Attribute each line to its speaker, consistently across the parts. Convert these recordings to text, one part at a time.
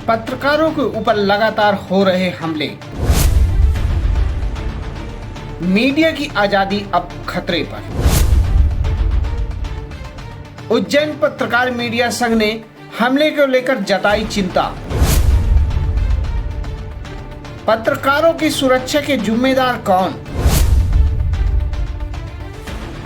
Speaker 1: पत्रकारों के ऊपर लगातार हो रहे हमले। मीडिया की आजादी अब खतरे पर। उज्जैन पत्रकार मीडिया संघ ने हमले को लेकर जताई चिंता। पत्रकारों की सुरक्षा के जिम्मेदार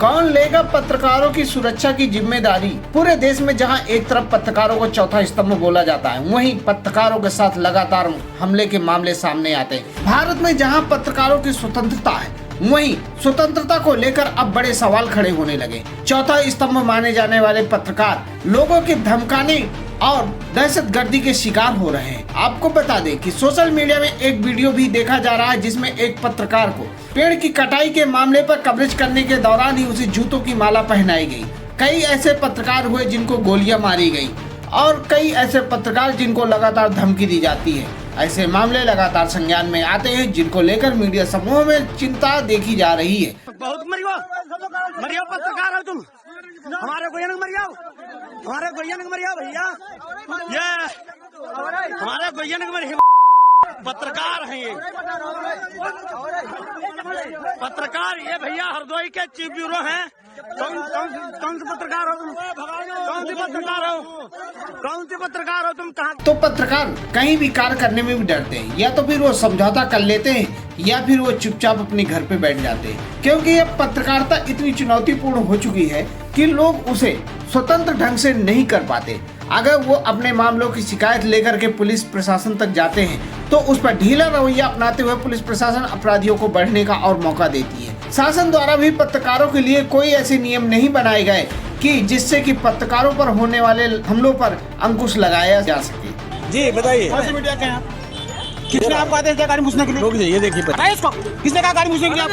Speaker 1: कौन लेगा पत्रकारों की सुरक्षा की जिम्मेदारी। पूरे देश में जहां एक तरफ पत्रकारों को चौथा स्तंभ बोला जाता है, वहीं पत्रकारों के साथ लगातार हमले के मामले सामने आते हैं। भारत में जहां पत्रकारों की स्वतंत्रता है, वहीं स्वतंत्रता को लेकर अब बड़े सवाल खड़े होने लगे। चौथा स्तंभ माने जाने वाले पत्रकार लोगों के धमकाने और दहशतगर्दी के शिकार हो रहे हैं। आपको बता दें कि सोशल मीडिया में एक वीडियो भी देखा जा रहा है, जिसमें एक पत्रकार को पेड़ की कटाई के मामले पर कवरेज करने के दौरान ही उसे जूतों की माला पहनाई गई। कई ऐसे पत्रकार हुए जिनको गोलियां मारी गई और कई ऐसे पत्रकार जिनको लगातार धमकी दी जाती है। ऐसे मामले लगातार संज्ञान में आते हैं, जिनको लेकर मीडिया समूह में चिंता देखी जा रही है।
Speaker 2: बहुत मरियो पत्रकार हो तुम, हमारे गोयन मरियो, हमारे गोयन मरियो भैया, ये हमारे गोयन मरियो पत्रकार हैं। ये पत्रकार ये भैया हरदोई के चीफ ब्यूरो हैं। कौन से पत्रकार हो तुम? कौन से पत्रकार हो? कौन से पत्रकार हो तुम? कहाँ?
Speaker 1: तो पत्रकार कहीं भी कार्य करने में भी डरते हैं, या तो फिर वो समझौता कर लेते हैं या फिर वो चुपचाप अपने घर पे बैठ जाते हैं, क्योंकि ये पत्रकारिता इतनी चुनौतीपूर्ण हो चुकी है कि लोग उसे स्वतंत्र ढंग से नहीं कर पाते। अगर वो अपने मामलों की शिकायत लेकर के पुलिस प्रशासन तक जाते हैं तो उस पर ढीला रवैया अपनाते हुए पुलिस प्रशासन अपराधियों को बढ़ने का और मौका देती है। शासन द्वारा भी पत्रकारों के लिए कोई ऐसे नियम नहीं बनाए गए कि जिससे कि पत्रकारों पर होने वाले हमलों पर अंकुश लगाया जा सके।
Speaker 2: जी बताइए, किसने आपको आदेश दिया गाड़ी घुसने के लिए? रोक ये देखिए इसको, किसने कहा गाड़ी घुसने के लिए? आप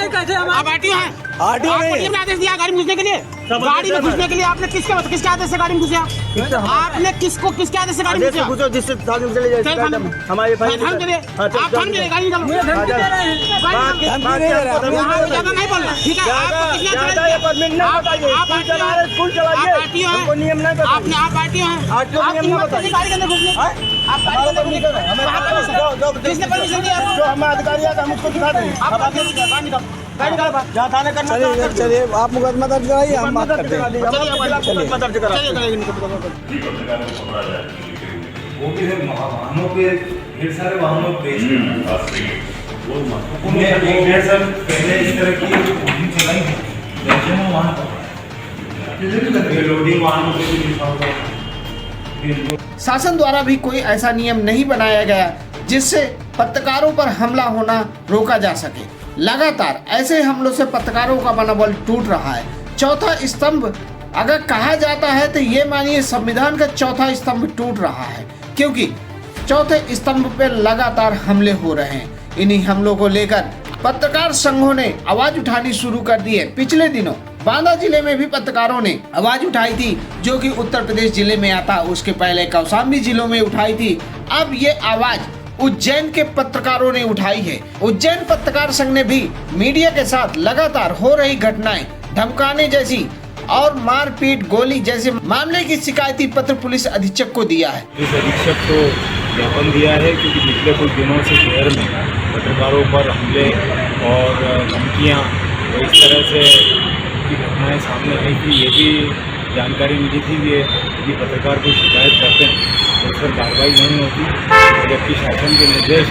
Speaker 2: आरटीओ हैं? आरटीओ ने आदेश दिया गाड़ी घुसने के लिए? गाड़ी में घुसने के लिए आपने किसके आदेश से गाड़ी में घुसा? आपने किसके आदेश से गाड़ी में घुसा? जिससे चले जाए हमारे भाई आप थाने में गाड़ी निकालो। ज्यादा नहीं बोलना, ठीक है? आपने आप आरटीओ हैं, गाड़ी के अंदर घुसने किसने परमिशन दिया? जो हम अधिकारी आते हम उसको दिखा देंगे।
Speaker 3: चलिए आप मुकदमा दर्ज कराइए, हम बात करते हैं।
Speaker 4: वो भी है वाहनों पे, ढेर सारे वाहनों पे पहले इस तरह की कोचिंग चलाई है, जैसे में वाहन लोडिंग वाहनों पे भी लिखा होगा।
Speaker 1: शासन द्वारा भी कोई ऐसा नियम नहीं बनाया गया जिससे पत्रकारों पर हमला होना रोका जा सके। लगातार ऐसे हमलों से पत्रकारों का मनोबल टूट रहा है। चौथा स्तंभ अगर कहा जाता है तो ये मानिए संविधान का चौथा स्तंभ टूट रहा है, क्योंकि चौथे स्तंभ पे लगातार हमले हो रहे हैं। इन्हीं हमलों को लेकर पत्रकार संघों ने आवाज उठानी शुरू कर दी है। पिछले दिनों बांदा जिले में भी पत्रकारों ने आवाज उठाई थी, जो कि उत्तर प्रदेश जिले में आता, उसके पहले कौशाम्बी जिलों में उठाई थी। अब ये आवाज उज्जैन के पत्रकारों ने उठाई है। उज्जैन पत्रकार संघ ने भी मीडिया के साथ लगातार हो रही घटनाएं, धमकाने जैसी और मारपीट, गोली जैसे मामले की शिकायती पत्र पुलिस अधीक्षक को दिया है।
Speaker 4: पुलिस अधीक्षक को ज्ञापन दिया है, क्योंकि पिछले कुछ दिनों से शहर में पत्रकारों पर हमले और धमकियाँ और इस तरह से की घटनाएं सामने आई थी। ये भी जानकारी मिली थी कि यदि पत्रकार को शिकायत करते हैं तो उस पर कार्रवाई नहीं होती, जबकि शासन के निर्देश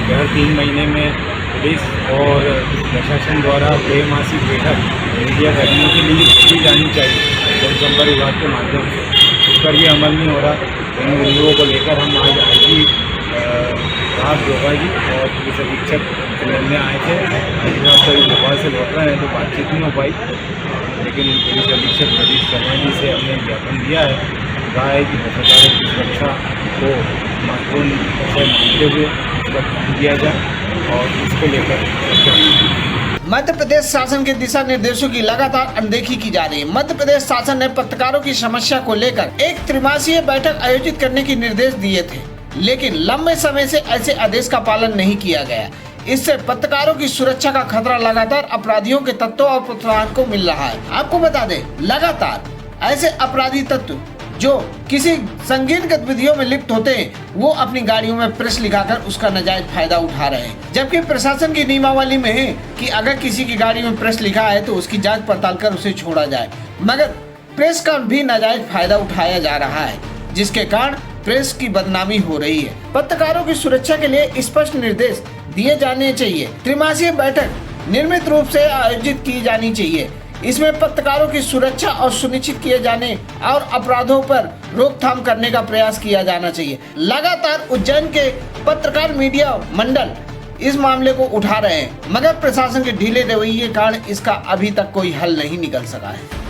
Speaker 4: हर 3 महीने में पुलिस और प्रशासन द्वारा त्रैमासिक बैठक मीडिया कर्मियों के लिए की जानी चाहिए जनसंपर्क विभाग के माध्यम से। इस पर भी अमल नहीं हो रहा। इन बिंदुओं को लेकर हम आज आईजी राहत जोगा जी और पुलिस अधीक्षक से मिलने आए थे। आज कभी भोपाल से लौट रहे हैं तो बातचीत नहीं हो पाई, लेकिन पुलिस अधीक्षक प्रदीप शर्मा जी से हमने ज्ञापन दिया है, कहा है कि पत्रकारों की सुरक्षा को महत्वपूर्ण विषय मानते हुए इस पर ध्यान दिया जाए और इसको लेकर
Speaker 1: मध्य प्रदेश शासन के दिशा निर्देशों की लगातार अनदेखी की जा रही है। मध्य प्रदेश शासन ने पत्रकारों की समस्या को लेकर एक त्रिमासीय बैठक आयोजित करने के निर्देश दिए थे, लेकिन लंबे समय से ऐसे आदेश का पालन नहीं किया गया। इससे पत्रकारों की सुरक्षा का खतरा लगातार अपराधियों के तत्वों और प्रोत्साहन को मिल रहा है। आपको बता दें, लगातार ऐसे अपराधी तत्व जो किसी संगीन गतिविधियों में लिप्त होते हैं वो अपनी गाड़ियों में प्रेस लिखाकर उसका नाजायज फायदा उठा रहे हैं, जबकि प्रशासन की नियमावली में है कि अगर किसी की गाड़ी में प्रेस लिखा है तो उसकी जांच पड़ताल कर उसे छोड़ा जाए, मगर प्रेस का भी नाजायज फायदा उठाया जा रहा है, जिसके कारण प्रेस की बदनामी हो रही है। पत्रकारों की सुरक्षा के लिए स्पष्ट निर्देश दिए जाने चाहिए। त्रिमासीय बैठक नियमित रूप से आयोजित की जानी चाहिए। इसमें पत्रकारों की सुरक्षा और सुनिश्चित किए जाने और अपराधों पर रोकथाम करने का प्रयास किया जाना चाहिए। लगातार उज्जैन के पत्रकार मीडिया मंडल इस मामले को उठा रहे हैं, मगर प्रशासन के ढीले रवैये के कारण इसका अभी तक कोई हल नहीं निकल सका है।